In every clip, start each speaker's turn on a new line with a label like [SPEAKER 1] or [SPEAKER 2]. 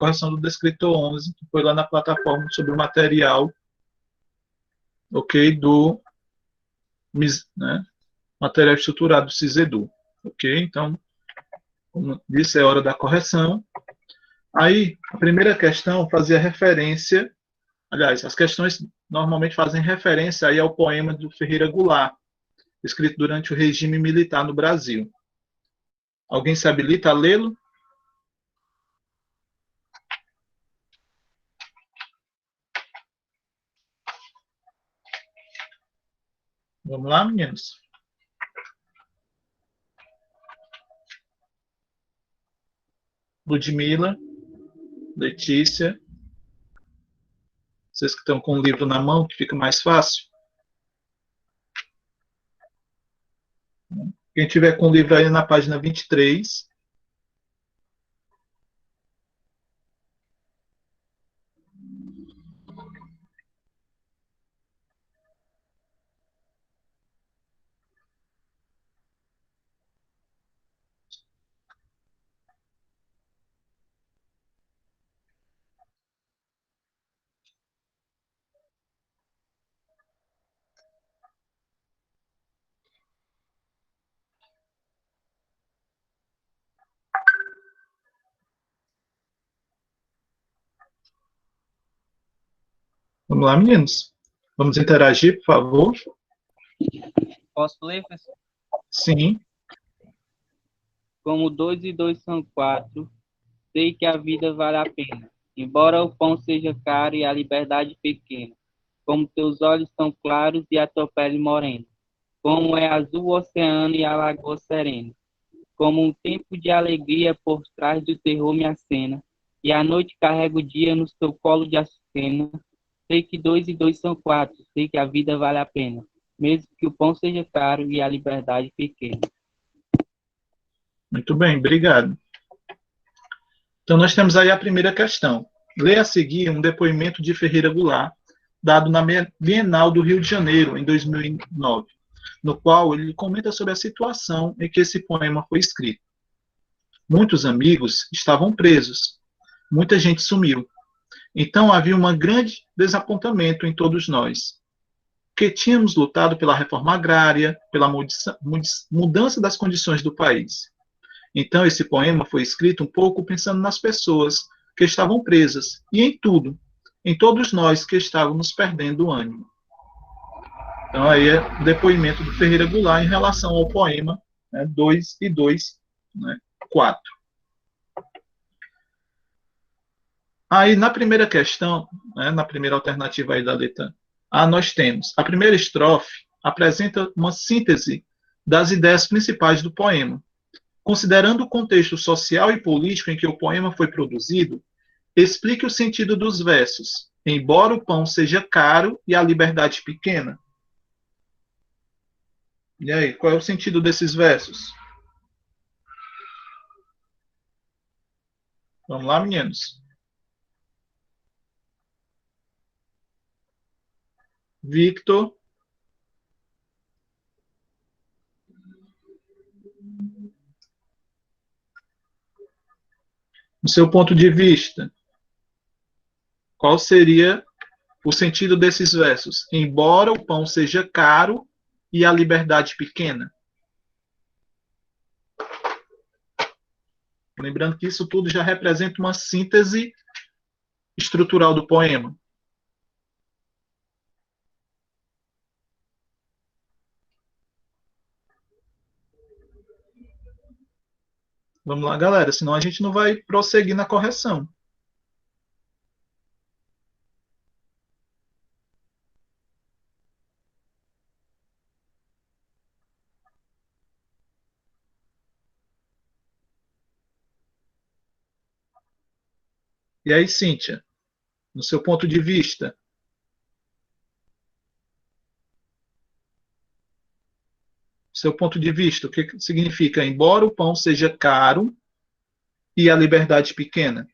[SPEAKER 1] correção do descritor 11, que foi lá na plataforma sobre o material, ok, do né, material estruturado do CISEDU, ok? Então, como disse, é hora da correção. Aí, a primeira questão fazia referência, aliás, as questões normalmente fazem referência aí ao poema do Ferreira Goulart, escrito durante o regime militar no Brasil. Alguém se habilita a lê-lo? Vamos lá, meninos? Ludmila, Letícia, vocês que estão com o livro na mão, que fica mais fácil. Quem tiver com o livro aí na página 23. Vamos lá, meninos? Vamos interagir, por favor?
[SPEAKER 2] Posso ler, professor?
[SPEAKER 1] Sim.
[SPEAKER 2] Como 2 e 2 são 4, sei que a vida vale a pena, embora o pão seja caro e a liberdade pequena. Como teus olhos são claros e a tua pele morena. Como é azul o oceano e a lagoa serena. Como um tempo de alegria por trás do terror me acena, e a noite carrega o dia no seu colo de açucena. Sei que 2 e 2 são 4, sei que a vida vale a pena, mesmo que o pão seja caro e a liberdade pequena.
[SPEAKER 1] Muito bem, obrigado. Então, nós temos aí a primeira questão. Lê a seguir um depoimento de Ferreira Goulart, dado na Bienal do Rio de Janeiro, em 2009, no qual ele comenta sobre a situação em que esse poema foi escrito. Muitos amigos estavam presos, muita gente sumiu. Então havia um grande desapontamento em todos nós, que tínhamos lutado pela reforma agrária, pela mudança das condições do país. Então, esse poema foi escrito um pouco pensando nas pessoas que estavam presas e em tudo, em todos nós que estávamos perdendo o ânimo. Então, aí é o depoimento do Ferreira Goulart em relação ao poema 2 e 2, 4. Aí, na primeira questão, na primeira alternativa aí da letra A, nós temos a primeira estrofe apresenta uma síntese das ideias principais do poema. Considerando o contexto social e político em que o poema foi produzido, explique o sentido dos versos. Embora o pão seja caro e a liberdade pequena. E aí, qual é o sentido desses versos? Vamos lá, meninos. Victor. No seu ponto de vista, qual seria o sentido desses versos? Embora o pão seja caro e a liberdade pequena. Lembrando que isso tudo já representa uma síntese estrutural do poema. Vamos lá, galera, senão a gente não vai prosseguir na correção. E aí, Cíntia, no seu ponto de vista, o que significa embora o pão seja caro e a liberdade pequena?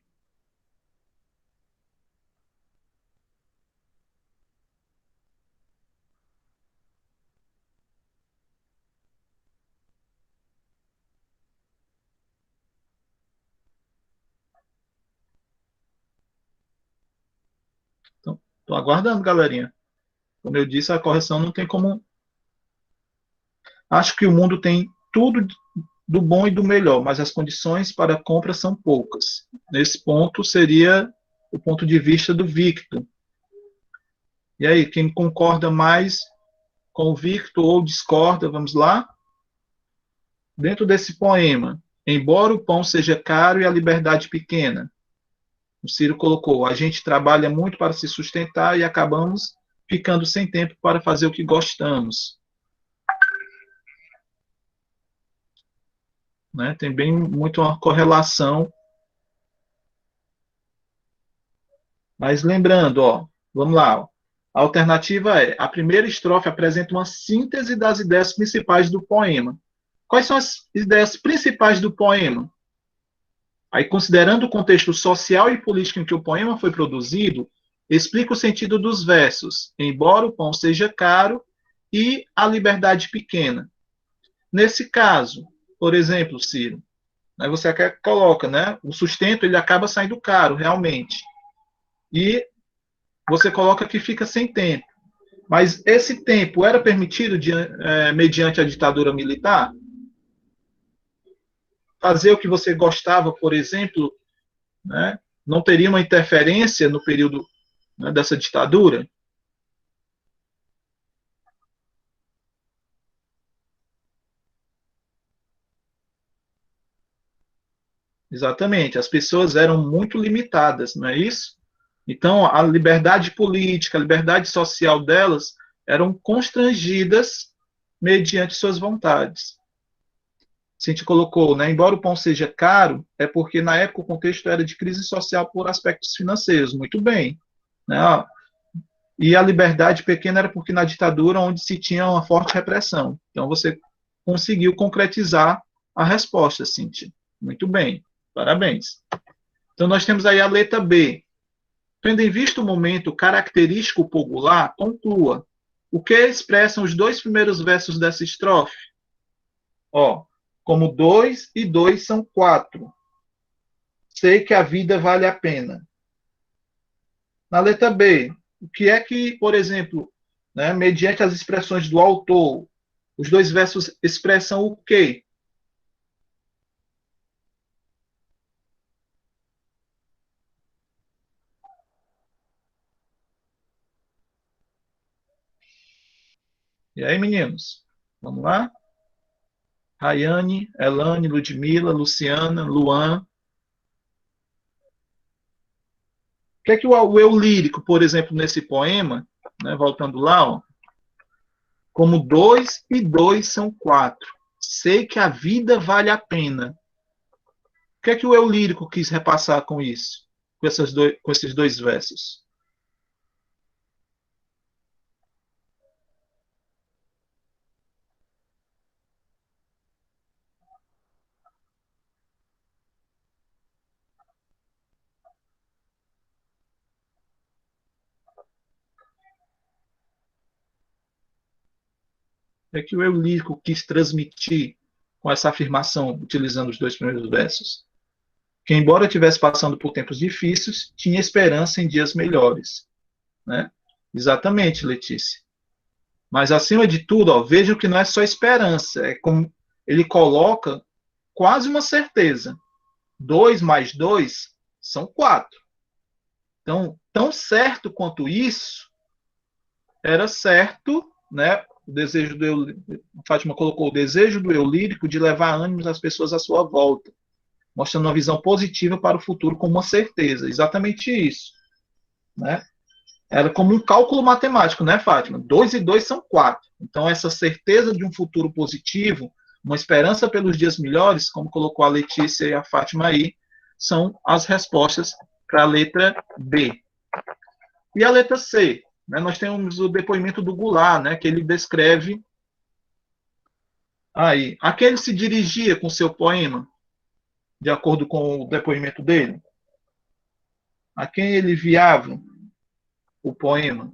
[SPEAKER 1] Estou aguardando, galerinha. Como eu disse, a correção não tem como. Acho que o mundo tem tudo do bom e do melhor, mas as condições para a compra são poucas. Nesse ponto seria o ponto de vista do Victor. E aí, quem concorda mais com o Victor ou discorda, vamos lá? Dentro desse poema, embora o pão seja caro e a liberdade pequena, o Ciro colocou, a gente trabalha muito para se sustentar e acabamos ficando sem tempo para fazer o que gostamos. Né? Tem bem muito uma correlação. Mas lembrando, ó, vamos lá. Ó, a alternativa é: a primeira estrofe apresenta uma síntese das ideias principais do poema. Quais são as ideias principais do poema? Aí, considerando o contexto social e político em que o poema foi produzido, explica o sentido dos versos, embora o pão seja caro e a liberdade pequena. Nesse caso, por exemplo, Ciro, né, você coloca, né, o sustento ele acaba saindo caro, realmente. E você coloca que fica sem tempo. Mas esse tempo era permitido mediante a ditadura militar? Fazer o que você gostava, por exemplo, né, não teria uma interferência no período, né, dessa ditadura? Exatamente. As pessoas eram muito limitadas, não é isso? Então, a liberdade política, a liberdade social delas eram constrangidas mediante suas vontades. Se a gente colocou, né, embora o pão seja caro, é porque na época o contexto era de crise social por aspectos financeiros. Muito bem. Né? E a liberdade pequena era porque na ditadura onde se tinha uma forte repressão. Então você conseguiu concretizar a resposta, Cíntia. Muito bem. Parabéns. Então nós temos aí a letra B. Tendo em vista o momento característico popular, conclua. O que expressam os dois primeiros versos dessa estrofe? Ó, como 2 e 2 são 4. Sei que a vida vale a pena. Na letra B, o que é que, por exemplo, né, mediante as expressões do autor, os dois versos expressam o quê? E aí, meninos? Vamos lá? Rayane, Elane, Ludmila, Luciana, Luan. O que é que o eu lírico, por exemplo, nesse poema, né, voltando lá, ó, como 2 e 2 são 4. Sei que a vida vale a pena. O que é que o eu lírico quis repassar com isso? Com esses dois versos? O que é que o eu lírico quis transmitir com essa afirmação, utilizando os dois primeiros versos? Que, embora estivesse passando por tempos difíceis, tinha esperança em dias melhores. Né? Exatamente, Letícia. Mas, acima de tudo, ó, vejam que não é só esperança, é como ele coloca quase uma certeza. 2 mais 2 são 4. Então, tão certo quanto isso, era certo, né? O desejo do eu, Fátima colocou o desejo do eu lírico de levar ânimos às pessoas à sua volta, mostrando uma visão positiva para o futuro com uma certeza. Exatamente isso. Né? Era como um cálculo matemático, né, Fátima? 2 e 2 são 4. Então, essa certeza de um futuro positivo, uma esperança pelos dias melhores, como colocou a Letícia e a Fátima aí, são as respostas para a letra B. E a letra C? Né, nós temos o depoimento do Goulart, né, que ele descreve aí. A quem ele se dirigia com seu poema, de acordo com o depoimento dele? A quem ele enviava o poema?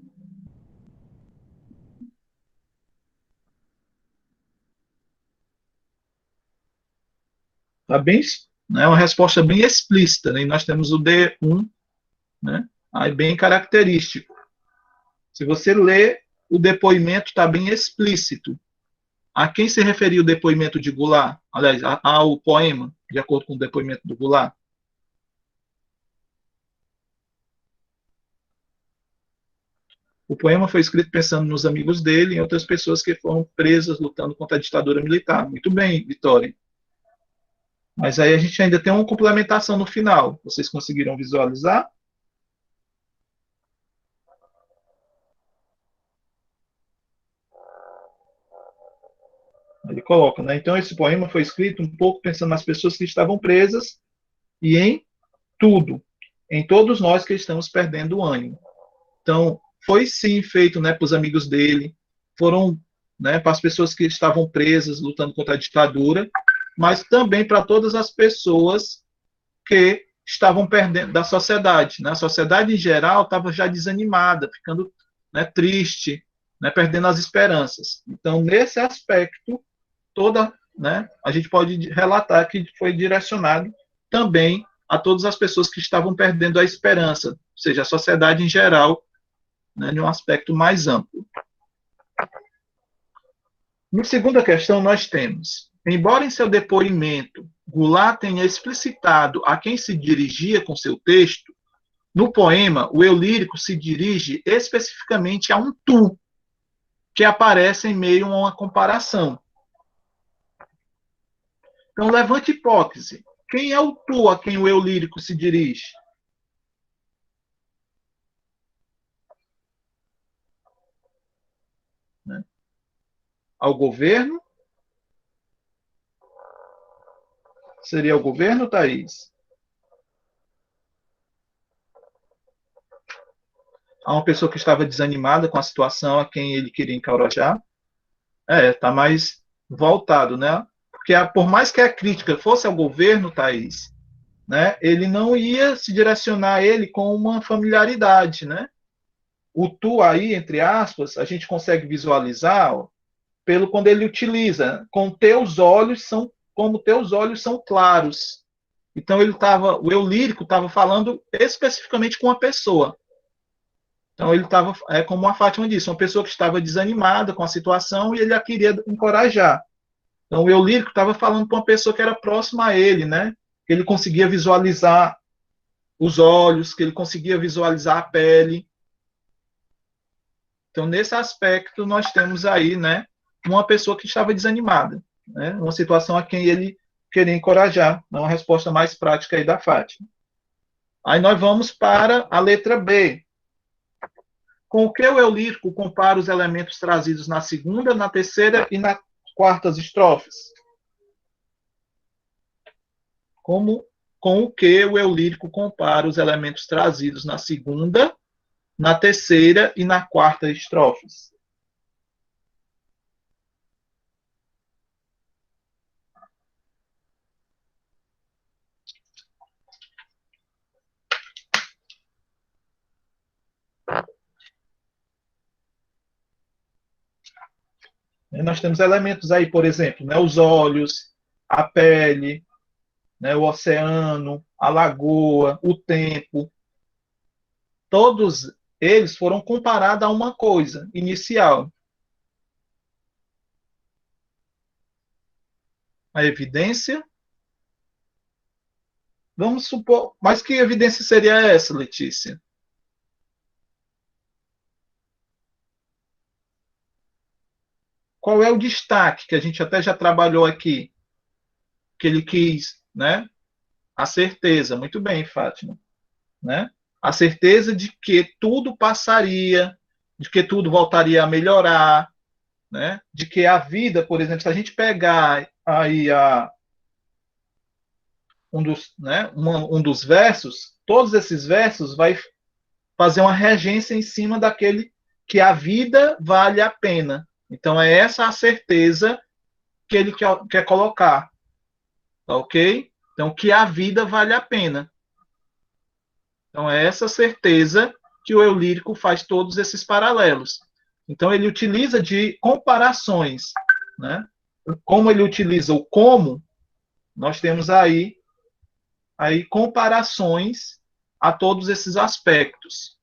[SPEAKER 1] Tá bem, né, uma resposta bem explícita, né? E nós temos o D1, né, aí bem característico. Se você ler, o depoimento está bem explícito. A quem se referia o depoimento de Goulart? Aliás, ao poema, de acordo com o depoimento do Goulart? O poema foi escrito pensando nos amigos dele e em outras pessoas que foram presas lutando contra a ditadura militar. Muito bem, Vitória. Mas aí a gente ainda tem uma complementação no final. Vocês conseguiram visualizar? Ele coloca, né? Então esse poema foi escrito um pouco pensando nas pessoas que estavam presas e em tudo, em todos nós que estamos perdendo o ânimo. Então, foi sim feito, né, para os amigos dele, foram, né, para as pessoas que estavam presas, lutando contra a ditadura, mas também para todas as pessoas que estavam perdendo da sociedade, né? A sociedade em geral estava já desanimada, ficando, né, triste, né, perdendo as esperanças. Então, nesse aspecto, toda, né, a gente pode relatar que foi direcionado também a todas as pessoas que estavam perdendo a esperança, ou seja, a sociedade em geral, né, em um aspecto mais amplo. Na segunda questão, nós temos, embora em seu depoimento Goulart tenha explicitado a quem se dirigia com seu texto, no poema, o eu lírico se dirige especificamente a um tu, que aparece em meio a uma comparação. Então, levante hipótese. Quem é o tu a quem o eu lírico se dirige? Né? Ao governo? Seria o governo, Thaís? A uma pessoa que estava desanimada com a situação a quem ele queria encorajar? Está mais voltado, né? Porque por mais que a crítica fosse ao governo, Thaís, né, ele não ia se direcionar a ele com uma familiaridade, né? O tu aí, entre aspas, a gente consegue visualizar, ó, pelo quando ele utiliza, com teus olhos são como teus olhos são claros. Então o eu lírico estava falando especificamente com uma pessoa. Então ele estava, como a Fátima disse, uma pessoa que estava desanimada com a situação e ele a queria encorajar. Então o eu lírico estava falando com uma pessoa que era próxima a ele, né? Que ele conseguia visualizar os olhos, que ele conseguia visualizar a pele. Então nesse aspecto nós temos aí, né, uma pessoa que estava desanimada, né? Uma situação a quem ele queria encorajar, uma resposta mais prática aí da Fátima. Aí nós vamos para a letra B. Com o que o eu lírico compara os elementos trazidos na segunda, na terceira e na quarta estrofes? Como, com o que o eu lírico compara os elementos trazidos na segunda, na terceira e na quarta estrofes? Nós temos elementos aí, por exemplo, né, os olhos, a pele, né, o oceano, a lagoa, o tempo. Todos eles foram comparados a uma coisa inicial. A evidência. Vamos supor. Mas que evidência seria essa, Letícia? Qual é o destaque que a gente até já trabalhou aqui? Que ele quis, né? A certeza. Muito bem, Fátima. Né? A certeza de que tudo passaria, de que tudo voltaria a melhorar, né? De que a vida, por exemplo, se a gente pegar aí um dos versos, todos esses versos vai fazer uma regência em cima daquele que a vida vale a pena. Então é essa a certeza que ele quer colocar, tá ok? Então que a vida vale a pena. Então é essa certeza que o eu lírico faz todos esses paralelos. Então ele utiliza de comparações, né? Como ele utiliza o como, nós temos aí comparações a todos esses aspectos.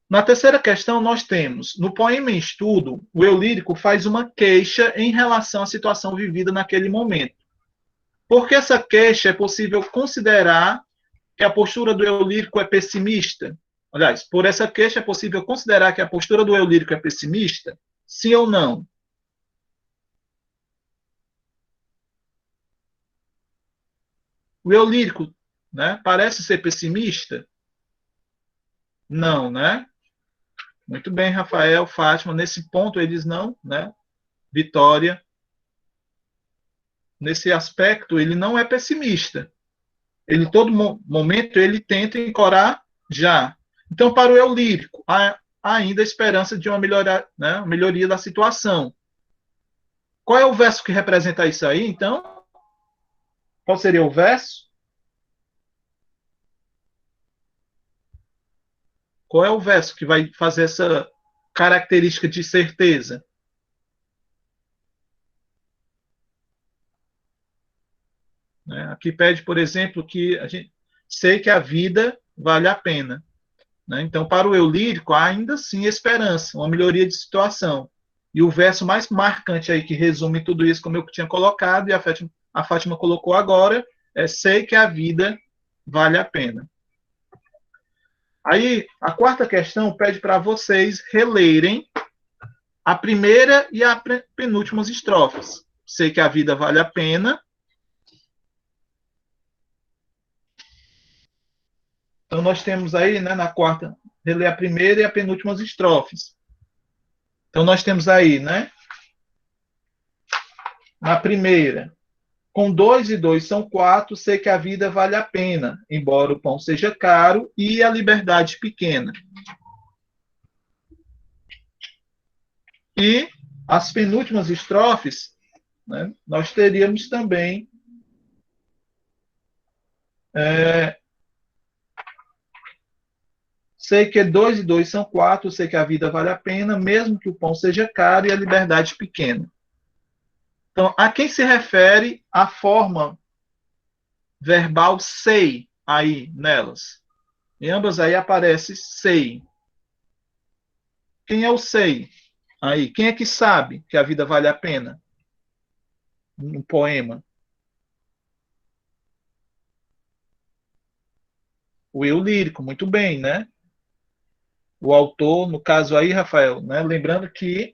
[SPEAKER 1] Na terceira questão, nós temos, no poema em estudo, o eu lírico faz uma queixa em relação à situação vivida naquele momento. Por que essa queixa é possível considerar que a postura do eu lírico é pessimista? Aliás, por essa queixa é possível considerar que a postura do eu lírico é pessimista? Sim ou não? O eu lírico, né, parece ser pessimista? Não, né? Muito bem, Rafael, Fátima, nesse ponto eles não, né? Vitória, nesse aspecto, ele não é pessimista. Ele, todo momento, ele tenta encorajar. Então, para o eu lírico, há ainda esperança de uma melhoria da situação. Qual é o verso que representa isso aí, então? Qual seria o verso? Qual é o verso que vai fazer essa característica de certeza? Né? Aqui pede, por exemplo, que a gente sei que a vida vale a pena. Né? Então, para o eu lírico, há ainda sim esperança, uma melhoria de situação. E o verso mais marcante aí, que resume tudo isso, como eu tinha colocado, e a Fátima colocou agora, é sei que a vida vale a pena. Aí, a quarta questão pede para vocês relerem a primeira e a penúltimas estrofes. Sei que a vida vale a pena. Então, nós temos aí, né, na quarta, reler a primeira e a penúltimas estrofes. Então, nós temos aí, né, na primeira, com 2 e 2 são 4, sei que a vida vale a pena, embora o pão seja caro e a liberdade pequena. E as penúltimas estrofes, né, nós teríamos também sei que 2 e 2 são 4, sei que a vida vale a pena, mesmo que o pão seja caro e a liberdade pequena. Então, a quem se refere a forma verbal sei aí nelas? Em ambas aí aparece sei. Quem é o sei? Aí, quem é que sabe que a vida vale a pena? Um poema. O eu lírico, muito bem, né? O autor, no caso aí, Rafael, né? Lembrando que,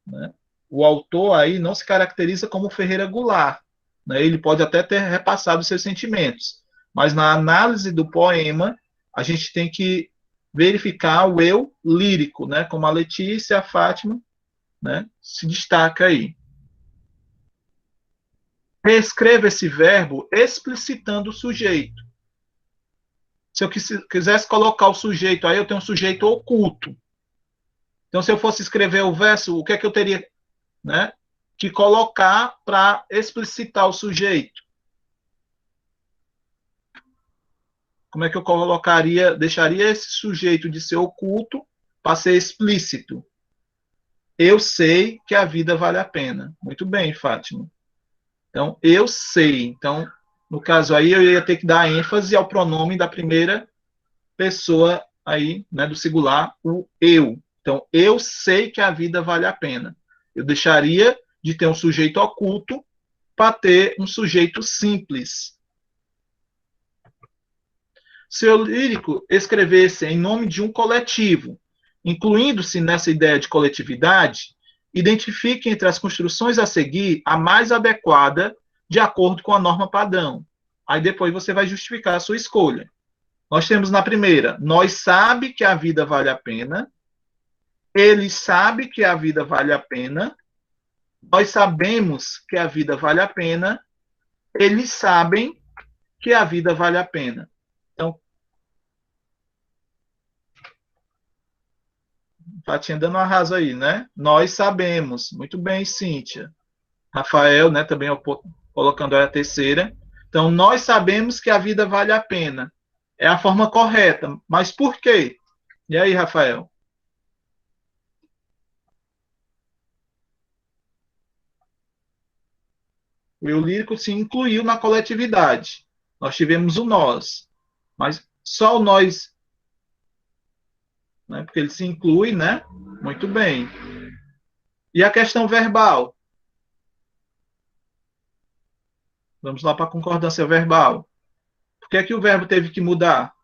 [SPEAKER 1] né, o autor aí não se caracteriza como Ferreira Goulart, né? Ele pode até ter repassado seus sentimentos, mas na análise do poema, a gente tem que verificar o eu lírico, né? Como a Letícia, a Fátima, né? Se destaca aí. Reescreva esse verbo explicitando o sujeito. Se eu quisesse colocar o sujeito aí, eu tenho um sujeito oculto. Então, se eu fosse escrever o verso, o que é que eu teria, né, que colocar para explicitar o sujeito? Como é que eu colocaria, deixaria esse sujeito de ser oculto para ser explícito? Eu sei que a vida vale a pena. Muito bem, Fátima. Então, eu sei. Então, no caso aí, eu ia ter que dar ênfase ao pronome da primeira pessoa aí, né, do singular, o eu. Então, eu sei que a vida vale a pena. Eu deixaria de ter um sujeito oculto para ter um sujeito simples. Se o lírico escrevesse em nome de um coletivo, incluindo-se nessa ideia de coletividade, identifique entre as construções a seguir a mais adequada de acordo com a norma padrão. Aí depois você vai justificar a sua escolha. Nós temos na primeira, nós sabe que a vida vale a pena, ele sabe que a vida vale a pena, nós sabemos que a vida vale a pena, eles sabem que a vida vale a pena. Então, Fatinha dando um arraso aí, né? Nós sabemos. Muito bem, Cíntia. Rafael, né, também colocando aí a terceira. Então, nós sabemos que a vida vale a pena. É a forma correta. Mas por quê? E aí, Rafael? O eu lírico se incluiu na coletividade. Nós tivemos o nós. Mas só o nós né? Porque ele se inclui, né? Muito bem. E a questão verbal? Vamos lá para a concordância verbal. Por que é que o verbo teve que mudar?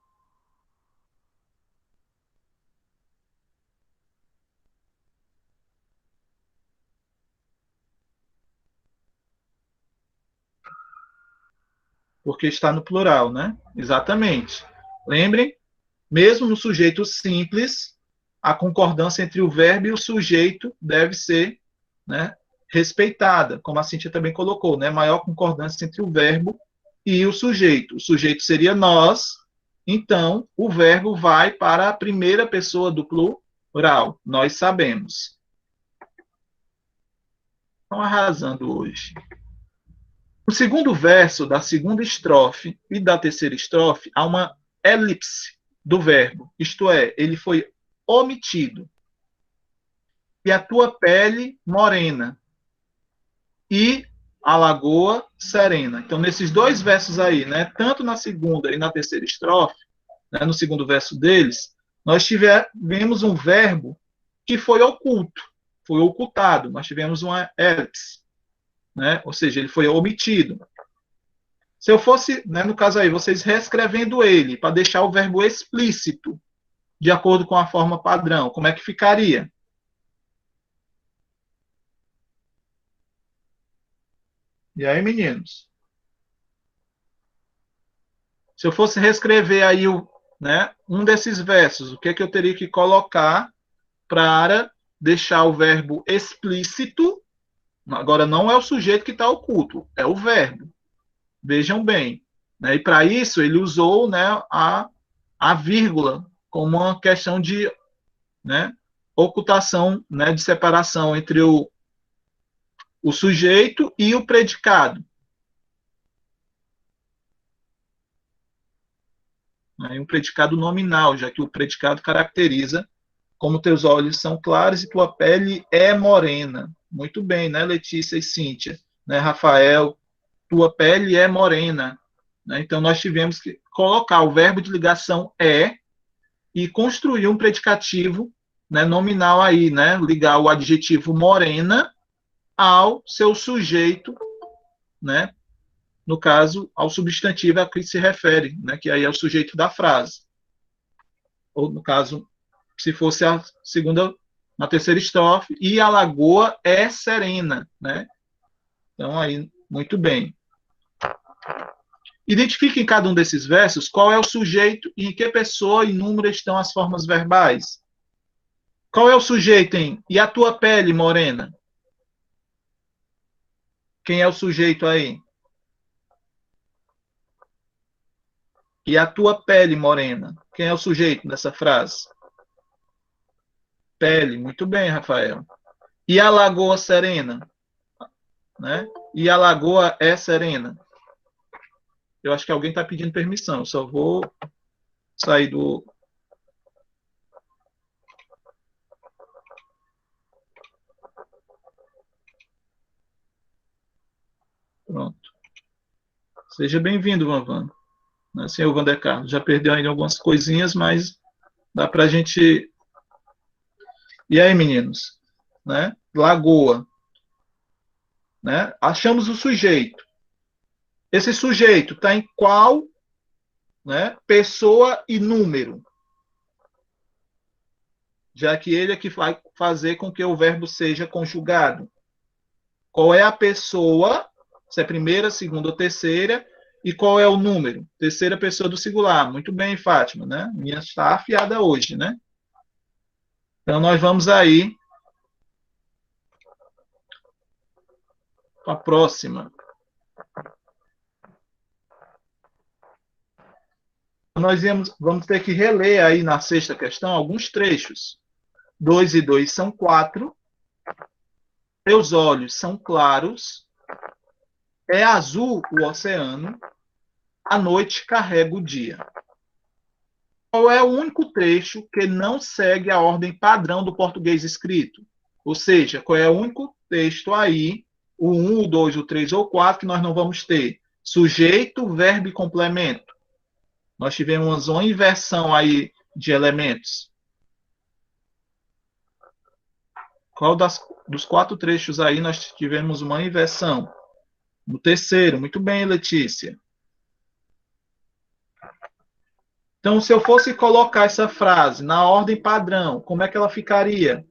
[SPEAKER 1] Porque está no plural, né? Exatamente. Lembrem, mesmo no sujeito simples, a concordância entre o verbo e o sujeito deve ser, né, respeitada, como a Cíntia também colocou, né? Maior concordância entre o verbo e o sujeito. O sujeito seria nós, então o verbo vai para a primeira pessoa do plural. Nós sabemos. Estão arrasando hoje. No segundo verso da segunda estrofe e da terceira estrofe, há uma elipse do verbo, isto é, ele foi omitido. E a tua pele morena e a lagoa serena. Então, nesses dois versos aí, né, tanto na segunda e na terceira estrofe, né, no segundo verso deles, nós tivemos um verbo que foi oculto, foi ocultado. Nós tivemos uma elipse, né, ou seja, ele foi omitido. Se eu fosse, né, no caso aí, vocês reescrevendo ele para deixar o verbo explícito, de acordo com a forma padrão, como é que ficaria? E aí, meninos? Se eu fosse reescrever aí né, um desses versos, o que é que eu teria que colocar para deixar o verbo explícito? Agora, não é o sujeito que está oculto, é o verbo. Vejam bem. Né? E para isso, ele usou, né, a vírgula como uma questão de, né, ocultação, né, de separação entre o sujeito e o predicado. Né? Um predicado nominal, já que o predicado caracteriza como teus olhos são claros e tua pele é morena. Muito bem, né, Letícia e Cíntia? Né, Rafael, tua pele é morena. Né? Então, nós tivemos que colocar o verbo de ligação é e construir um predicativo, né, nominal aí, né, ligar o adjetivo morena ao seu sujeito, né, no caso, ao substantivo a que se refere, né, que aí é o sujeito da frase. Ou, no caso, se fosse a segunda, na terceira estrofe, e a lagoa é serena, né? Então, aí, muito bem. Identifique em cada um desses versos qual é o sujeito e em que pessoa e número estão as formas verbais. Qual é o sujeito em e a tua pele morena? Quem é o sujeito aí? E a tua pele morena. Quem é o sujeito dessa frase? Pele. Muito bem, Rafael. E a lagoa serena? Né? E a lagoa é serena? Eu acho que alguém está pedindo permissão. Eu só vou sair do. Pronto. Seja bem-vindo, Vanvan. Né, senhor Vander Carlos? Já perdeu ainda algumas coisinhas, mas dá para a gente. E aí, meninos? Né? Lagoa. Né? Achamos o sujeito. Esse sujeito está em qual, né, pessoa e número? Já que ele é que vai fazer com que o verbo seja conjugado. Qual é a pessoa, se é primeira, segunda ou terceira, e qual é o número? Terceira pessoa do singular. Muito bem, Fátima, né? Minha está afiada hoje, né? Então, nós vamos aí para a próxima. Nós vamos ter que reler aí na sexta questão alguns trechos. 2 e 2 são 4. Teus olhos são claros. É azul o oceano. A noite carrega o dia. Qual é o único trecho que não segue a ordem padrão do português escrito? Ou seja, qual é o único texto aí, o 1, o 2, o 3 ou o 4, que nós não vamos ter? Sujeito, verbo e complemento. Nós tivemos uma inversão aí de elementos. Qual dos 4 trechos aí nós tivemos uma inversão? No terceiro. Muito bem, Letícia. Então, se eu fosse colocar essa frase na ordem padrão, como é que ela ficaria?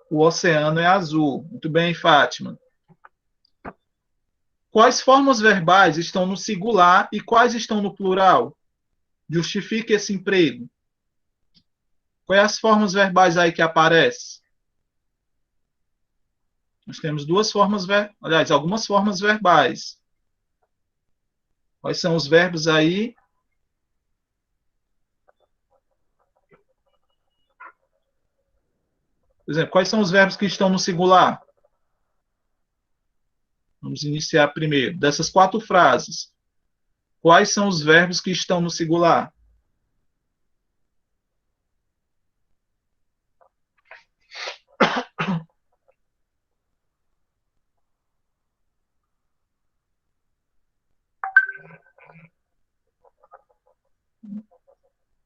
[SPEAKER 1] O oceano é azul. Muito bem, Fátima. Quais formas verbais estão no singular e quais estão no plural? Justifique esse emprego. Quais as formas verbais aí que aparecem? Nós temos aliás, algumas formas verbais. Quais são os verbos aí? Por exemplo, quais são os verbos que estão no singular? Vamos iniciar primeiro. Dessas 4 frases, quais são os verbos que estão no singular?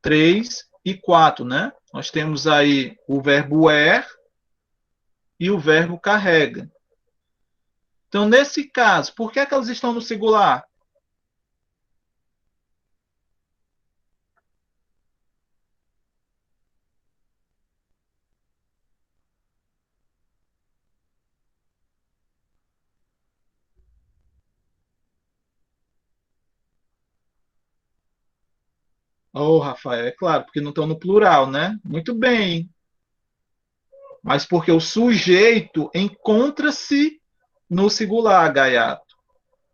[SPEAKER 1] Três e 4, né? Nós temos aí o verbo e o verbo carrega. Então, nesse caso, por que elas estão no singular? Oh, Rafael, é claro, porque não estão no plural, né? Muito bem. Mas porque o sujeito encontra-se no singular, Gaiato.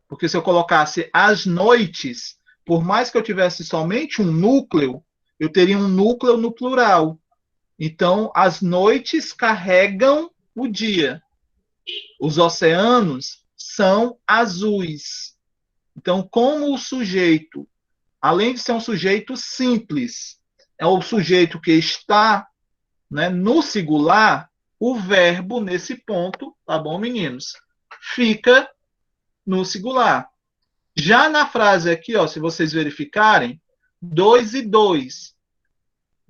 [SPEAKER 1] Porque se eu colocasse as noites, por mais que eu tivesse somente um núcleo, eu teria um núcleo no plural. Então, as noites carregam o dia. Os oceanos são azuis. Então, como o sujeito, além de ser um sujeito simples, é o sujeito que está, né, no singular, o verbo nesse ponto, tá bom, meninos? Fica no singular. Já na frase aqui, ó, se vocês verificarem, 2 e 2.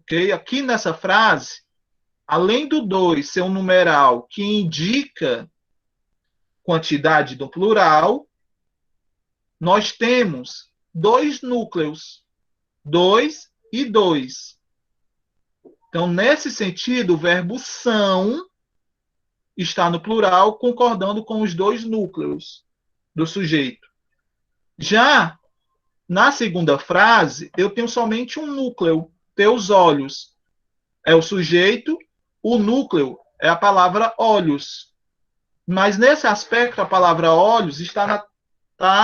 [SPEAKER 1] Ok? Aqui nessa frase, além do 2 ser um numeral que indica quantidade do plural, nós temos 2 núcleos, 2 e 2. Então, nesse sentido, o verbo são está no plural, concordando com os 2 núcleos do sujeito. Já na segunda frase, eu tenho somente um núcleo, teus olhos. É o sujeito, o núcleo é a palavra olhos. Mas nesse aspecto, a palavra olhos está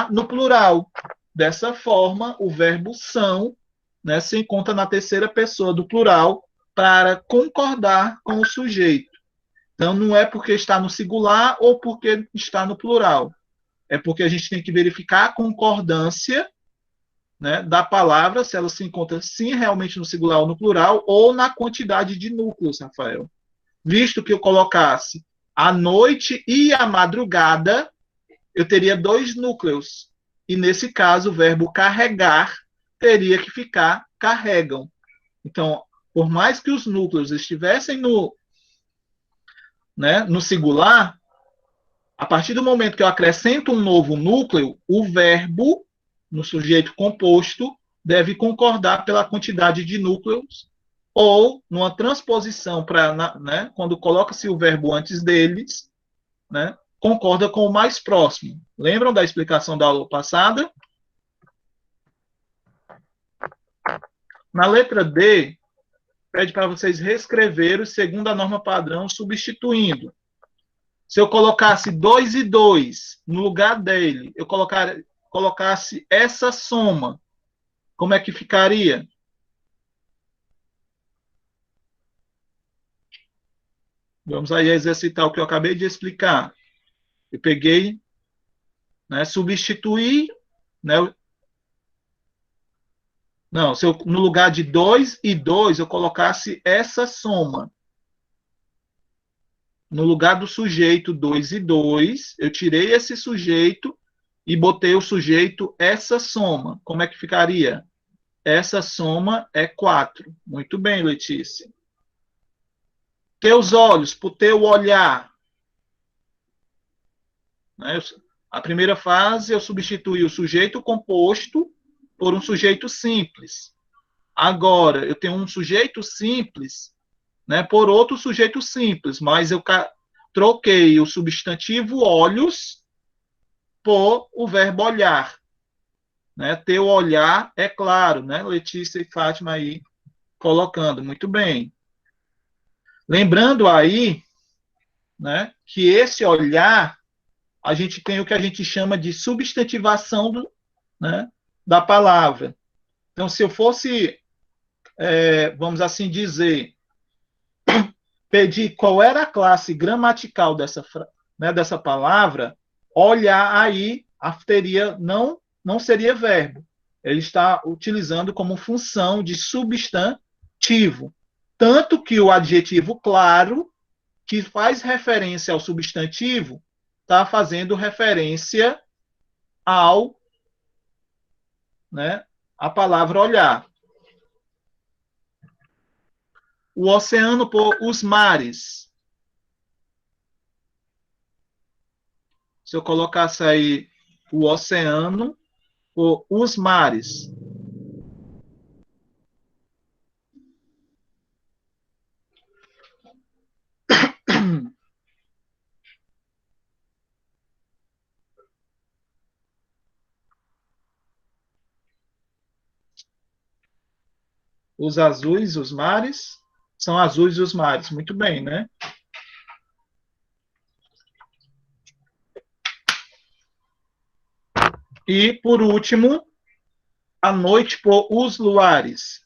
[SPEAKER 1] no plural. Dessa forma, o verbo são, né, se encontra na terceira pessoa do plural para concordar com o sujeito. Então, não é porque está no singular ou porque está no plural. É porque a gente tem que verificar a concordância, né, da palavra, se ela se encontra sim realmente no singular ou no plural, ou na quantidade de núcleos, Rafael. Visto que eu colocasse a noite e a madrugada, eu teria 2 núcleos. E nesse caso, o verbo carregar teria que ficar carregam. Então, por mais que os núcleos estivessem no singular, a partir do momento que eu acrescento um novo núcleo, o verbo, no sujeito composto, deve concordar pela quantidade de núcleos, ou numa transposição, né, quando coloca-se o verbo antes deles, né, concorda com o mais próximo. Lembram da explicação da aula passada? Na letra D, pede para vocês reescreverem segundo a norma padrão, substituindo. Se eu colocasse 2 e 2 no lugar dele, eu colocasse essa soma, como é que ficaria? Vamos aí exercitar o que eu acabei de explicar. Eu peguei, né, substituí, né, não, se eu, no lugar de 2 e 2, eu colocasse essa soma. No lugar do sujeito 2 e 2, eu tirei esse sujeito e botei o sujeito essa soma. Como é que ficaria? Essa soma é 4. Muito bem, Letícia. Teus olhos, por teu olhar. Né? A primeira fase eu substituí o sujeito composto por um sujeito simples. Agora, eu tenho um sujeito simples, né, por outro sujeito simples, mas eu troquei o substantivo olhos por o verbo olhar. Né? Teu olhar, é claro, né? Letícia e Fátima aí colocando, muito bem. Lembrando aí, né, que esse olhar, a gente tem o que a gente chama de substantivação né, da palavra. Então, se eu fosse, vamos assim dizer, pedir qual era a classe gramatical dessa palavra, olhar aí teria, não seria verbo. Ele está utilizando como função de substantivo. Tanto que o adjetivo claro, que faz referência ao substantivo, está fazendo referência ao, né, a palavra olhar. O oceano por os mares. Se eu colocasse aí o oceano por os mares. Os azuis, os mares. São azuis os mares. Muito bem, né? E, por último, a noite por os luares.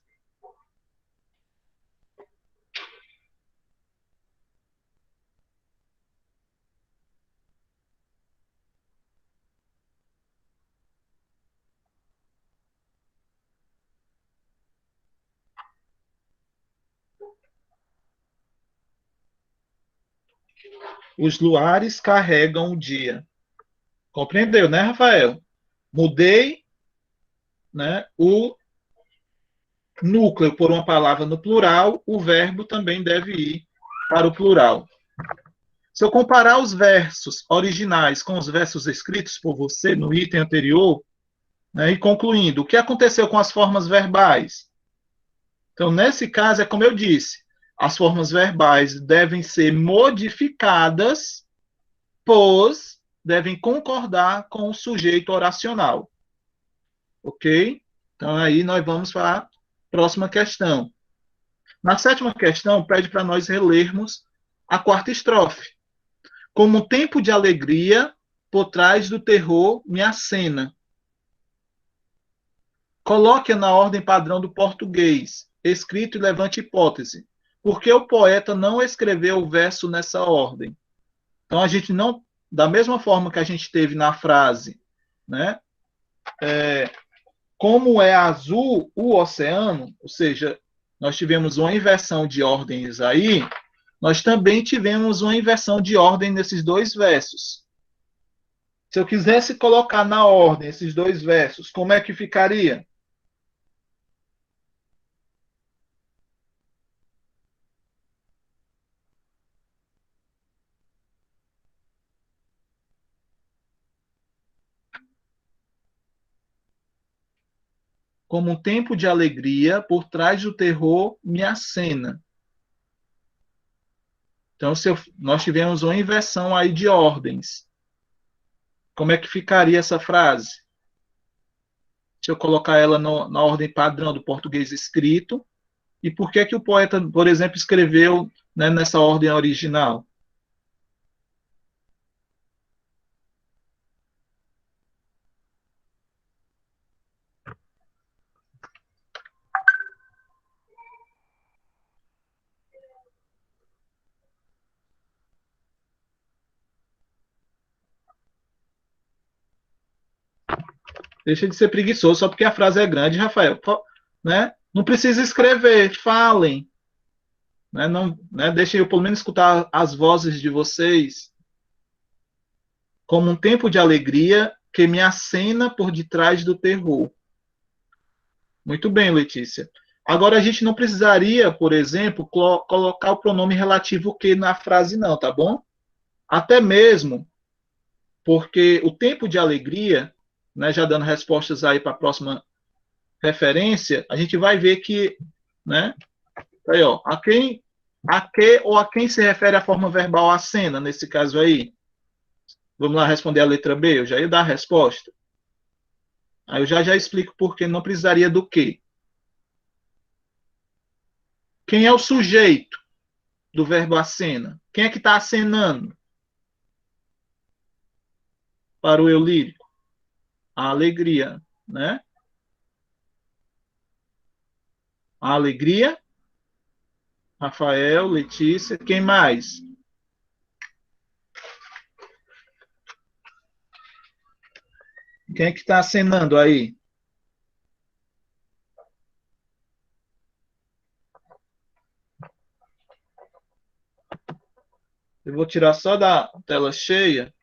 [SPEAKER 1] Os luares carregam o dia. Compreendeu, né, Rafael? Mudei, né, o núcleo por uma palavra no plural, o verbo também deve ir para o plural. Se eu comparar os versos originais com os versos escritos por você no item anterior, né, e concluindo, o que aconteceu com as formas verbais? Então, nesse caso, é como eu disse, as formas verbais devem ser modificadas, pois devem concordar com o sujeito oracional. Ok? Então, aí nós vamos para a próxima questão. Na sétima questão, pede para nós relermos a quarta estrofe. Como um tempo de alegria, por trás do terror me acena. Coloque-a na ordem padrão do português, escrito e levante hipótese. Por que o poeta não escreveu o verso nessa ordem? Então, a gente não, da mesma forma que a gente teve na frase, né? Como é azul o oceano, ou seja, nós tivemos uma inversão de ordens aí, nós também tivemos uma inversão de ordem nesses dois versos. Se eu quisesse colocar na ordem esses dois versos, como é que ficaria? Como um tempo de alegria, por trás do terror me acena. Então, nós tivemos uma inversão aí de ordens. Como é que ficaria essa frase? Se eu colocar ela na ordem padrão do português escrito, e por que o poeta, por exemplo, escreveu, né, nessa ordem original? Deixa de ser preguiçoso só porque a frase é grande, Rafael. Né? Não precisa escrever, falem. Né? Não, né? Deixem eu pelo menos escutar as vozes de vocês. Como um tempo de alegria, que me acena por detrás do terror. Muito bem, Letícia. Agora, a gente não precisaria, por exemplo, colocar o pronome relativo que na frase, não, tá bom? Até mesmo porque o tempo de alegria, né, já dando respostas aí para a próxima referência, a gente vai ver que, né, aí, ó, a que ou a quem se refere a forma verbal acena, nesse caso aí? Vamos lá responder a letra B, eu já ia dar a resposta. Aí eu já explico por que não precisaria do que. Quem é o sujeito do verbo acena? Quem é que está acenando para o eu lírico? A alegria, né? A alegria, Rafael, Letícia, quem mais? Quem é que está acenando aí? Eu vou tirar só da tela cheia,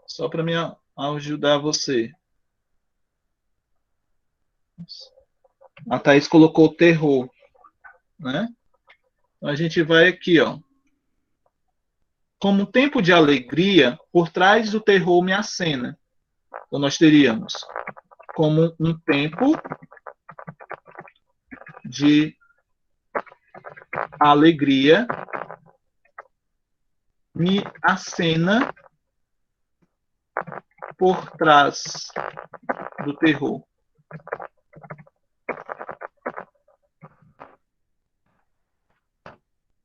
[SPEAKER 1] só para me ajudar você. A Thaís colocou o terror, né? Então a gente vai aqui, ó. Como um tempo de alegria, por trás do terror me acena. Então nós teríamos como um tempo de alegria me acena por trás do terror.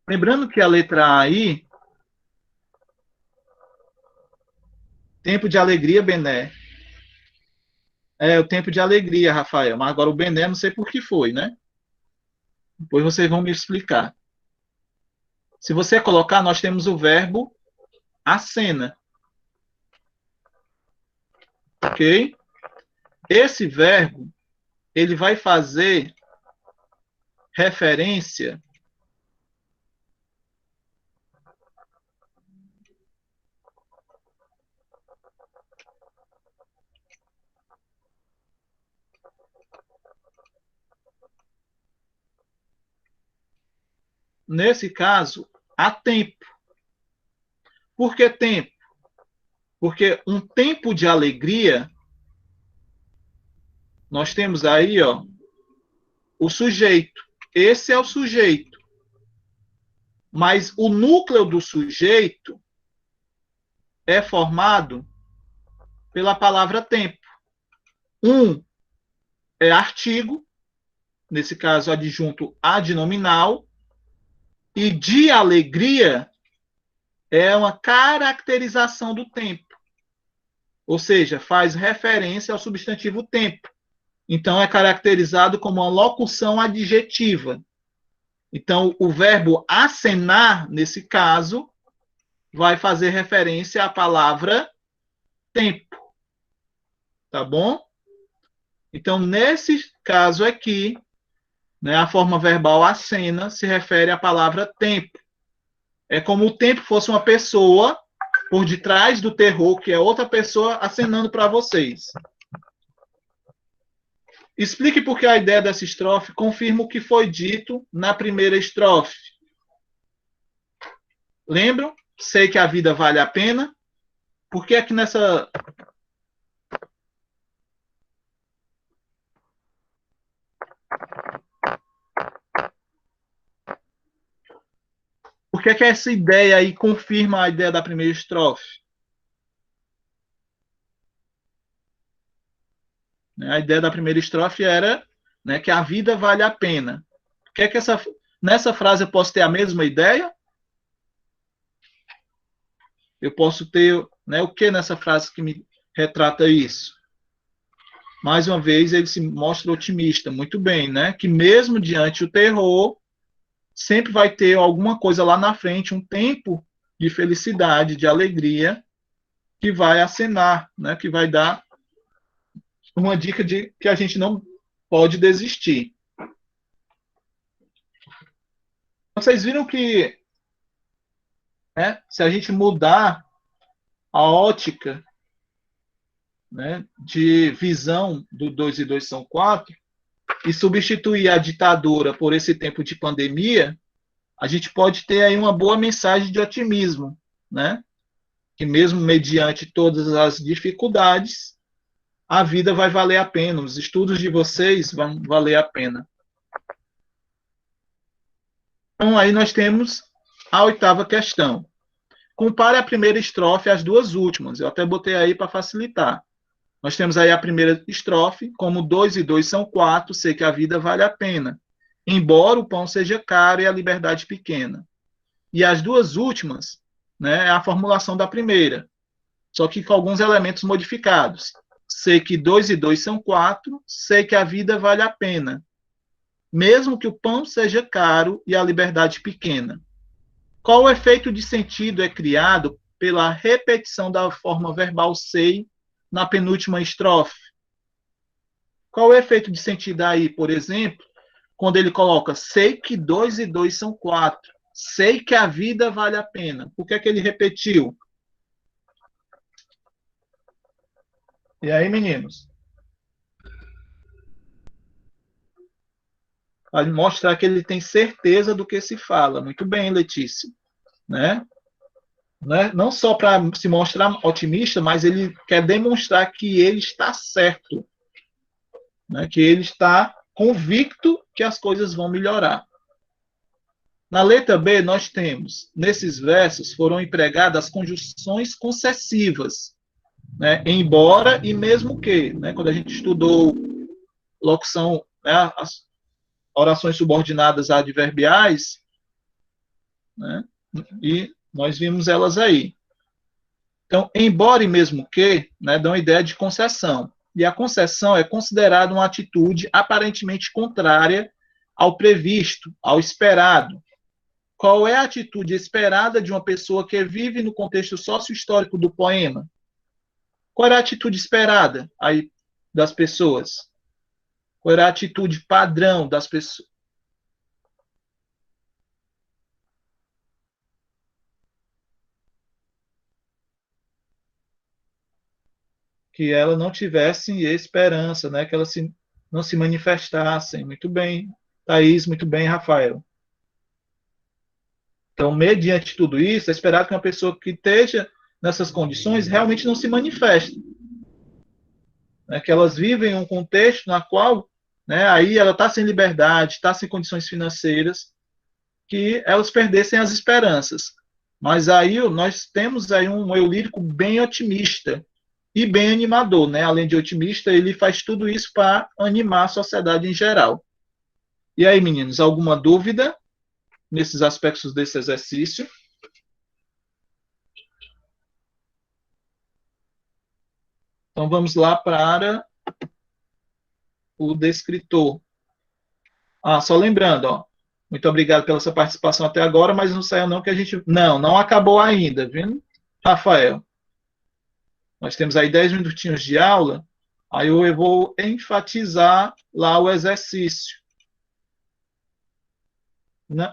[SPEAKER 1] Lembrando que a letra A aí, tempo de alegria, Bené. É o tempo de alegria, Rafael. Mas agora o Bené, não sei por que foi, né? Depois vocês vão me explicar. Se você colocar, nós temos o verbo acena. Ok? Esse verbo, ele vai fazer referência nesse caso, a tempo. Por que tempo? Porque um tempo de alegria, nós temos aí, ó, o sujeito. Esse é o sujeito. Mas o núcleo do sujeito é formado pela palavra tempo. Um é artigo, nesse caso adjunto adnominal, e de alegria é uma caracterização do tempo. Ou seja, faz referência ao substantivo tempo. Então, é caracterizado como uma locução adjetiva. Então, o verbo acenar, nesse caso, vai fazer referência à palavra tempo. Tá bom? Então, nesse caso aqui, né, a forma verbal acena se refere à palavra tempo. É como o tempo fosse uma pessoa por detrás do terror, que é outra pessoa acenando para vocês. Explique por que a ideia dessa estrofe confirma o que foi dito na primeira estrofe. Lembram? Sei que a vida vale a pena. Por que aqui nessa... Por que essa ideia aí confirma a ideia da primeira estrofe? A ideia da primeira estrofe era, né, que a vida vale a pena. Por que nessa frase eu posso ter a mesma ideia? Eu posso ter, né, o que nessa frase que me retrata isso? Mais uma vez, ele se mostra otimista, muito bem, né? Que mesmo diante do terror, sempre vai ter alguma coisa lá na frente, um tempo de felicidade, de alegria, que vai acenar, né? Que vai dar uma dica de que a gente não pode desistir. Vocês viram que, né, se a gente mudar a ótica, né, de visão do 2 e 2 são 4, e substituir a ditadura por esse tempo de pandemia, a gente pode ter aí uma boa mensagem de otimismo, né? Que mesmo mediante todas as dificuldades, a vida vai valer a pena, os estudos de vocês vão valer a pena. Então, aí nós temos a 8ª questão. Compare a primeira estrofe às duas últimas. Eu até botei aí para facilitar. Nós temos aí a primeira estrofe, como 2 e 2 são 4, sei que a vida vale a pena, embora o pão seja caro e a liberdade pequena. E as duas últimas, né, é a formulação da primeira, só que com alguns elementos modificados. Sei que 2 e 2 são 4, sei que a vida vale a pena, mesmo que o pão seja caro e a liberdade pequena. Qual o efeito de sentido é criado pela repetição da forma verbal sei na penúltima estrofe? Qual o efeito de sentido aí, por exemplo, quando ele coloca sei que 2 e 2 são 4, sei que a vida vale a pena? Por que é que ele repetiu? E aí, meninos? Para mostrar que ele tem certeza do que se fala. Muito bem, Letícia. Né? Não só para se mostrar otimista, mas ele quer demonstrar que ele está certo, né? Que ele está convicto que as coisas vão melhorar. Na letra B, nós temos, nesses versos, foram empregadas as conjunções concessivas, né? Embora e mesmo que. Né? Quando a gente estudou locução, né? As orações subordinadas adverbiais, né? E nós vimos elas aí. Então, embora e mesmo que, né, dão a ideia de concessão. E a concessão é considerada uma atitude aparentemente contrária ao previsto, ao esperado. Qual é a atitude esperada de uma pessoa que vive no contexto sócio-histórico do poema? Qual era a atitude esperada aí das pessoas? Qual era a atitude padrão das pessoas? Que ela não tivesse esperança, né? Que elas não se manifestassem. Muito bem, Thaís, muito bem, Rafael. Então, mediante tudo isso, é esperado que uma pessoa que esteja nessas condições realmente não se manifeste. Né? Que elas vivem um contexto na qual, né, aí ela está sem liberdade, está sem condições financeiras, que elas perdessem as esperanças. Mas aí nós temos aí um eu lírico bem otimista e bem animador, né? Além de otimista, ele faz tudo isso para animar a sociedade em geral. E aí, meninos, alguma dúvida nesses aspectos desse exercício? Então vamos lá para o descritor. Ah, só lembrando, ó, muito obrigado pela sua participação até agora, mas não saiu não que a gente... Não acabou ainda, viu, Rafael? Nós temos aí 10 minutinhos de aula, aí eu vou enfatizar lá o exercício.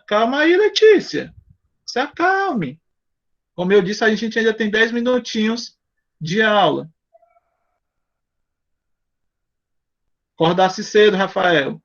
[SPEAKER 1] Calma aí, Letícia. Se acalme. Como eu disse, a gente ainda tem 10 minutinhos de aula. Acordasse cedo, Rafael.